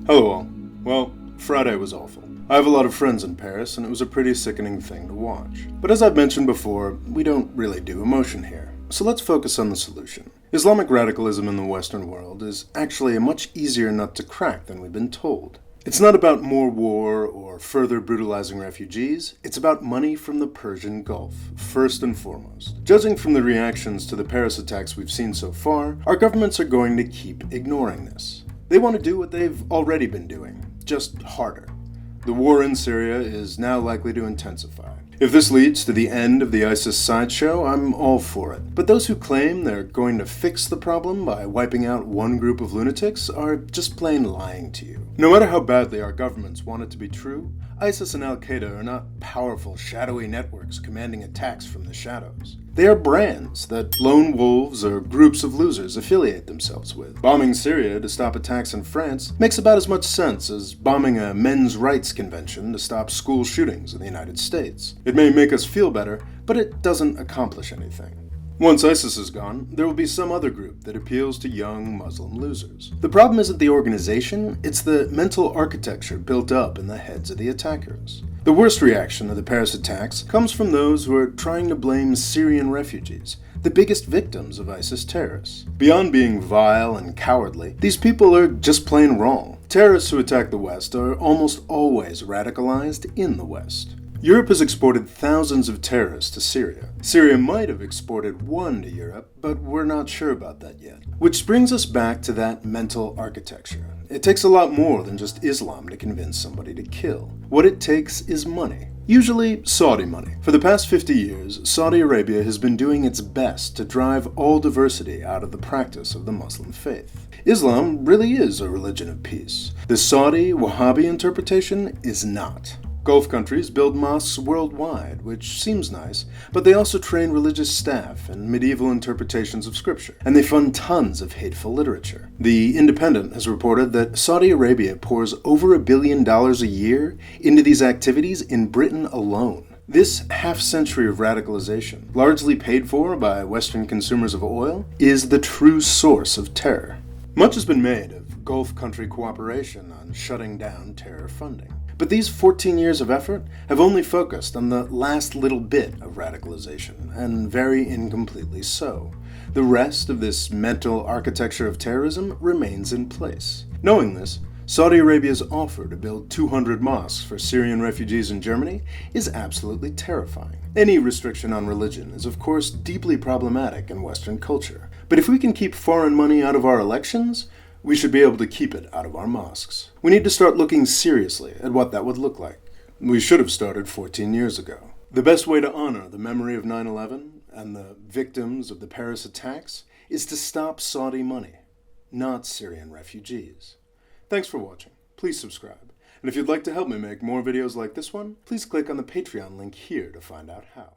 Hello all. Well, Friday was awful. I have a lot of friends in Paris, and it was a pretty sickening thing to watch. But as I've mentioned before, we don't really do emotion here. So let's focus on the solution. Islamic radicalism in the Western world is actually a much easier nut to crack than we've been told. It's not about more war or further brutalizing refugees, it's about money from the Persian Gulf, first and foremost. Judging from the reactions to the Paris attacks we've seen so far, our governments are going to keep ignoring this. They want to do what they've already been doing, just harder. The war in Syria is now likely to intensify. If this leads to the end of the ISIS sideshow, I'm all for it. But those who claim they're going to fix the problem by wiping out one group of lunatics are just plain lying to you. No matter how badly our governments want it to be true, ISIS and Al-Qaeda are not powerful, shadowy networks commanding attacks from the shadows. They are brands that lone wolves or groups of losers affiliate themselves with. Bombing Syria to stop attacks in France makes about as much sense as bombing a men's rights convention to stop school shootings in the United States. It may make us feel better, but it doesn't accomplish anything. Once ISIS is gone, there will be some other group that appeals to young Muslim losers. The problem isn't the organization, it's the mental architecture built up in the heads of the attackers. The worst reaction to the Paris attacks comes from those who are trying to blame Syrian refugees, the biggest victims of ISIS terrorists. Beyond being vile and cowardly, these people are just plain wrong. Terrorists who attack the West are almost always radicalized in the West. Europe has exported thousands of terrorists to Syria. Syria might have exported one to Europe, but we're not sure about that yet. Which brings us back to that mental architecture. It takes a lot more than just Islam to convince somebody to kill. What it takes is money. Usually Saudi money. For the past 50 years, Saudi Arabia has been doing its best to drive all diversity out of the practice of the Muslim faith. Islam really is a religion of peace. The Saudi Wahhabi interpretation is not. Gulf countries build mosques worldwide, which seems nice, but they also train religious staff in medieval interpretations of scripture, and they fund tons of hateful literature. The Independent has reported that Saudi Arabia pours over $1 billion a year into these activities in Britain alone. This half-century of radicalization, largely paid for by Western consumers of oil, is the true source of terror. Much has been made of Gulf country cooperation on shutting down terror funding. But these 14 years of effort have only focused on the last little bit of radicalization, and very incompletely so. The rest of this mental architecture of terrorism remains in place. Knowing this, Saudi Arabia's offer to build 200 mosques for Syrian refugees in Germany is absolutely terrifying. Any restriction on religion is of course deeply problematic in Western culture. But if we can keep foreign money out of our elections, we should be able to keep it out of our mosques. We need to start looking seriously at what that would look like. We should have started 14 years ago. The best way to honor the memory of 9/11 and the victims of the Paris attacks is to stop Saudi money, not Syrian refugees. Thanks for watching. Please subscribe. And if you'd like to help me make more videos like this one, please click on the Patreon link here to find out how.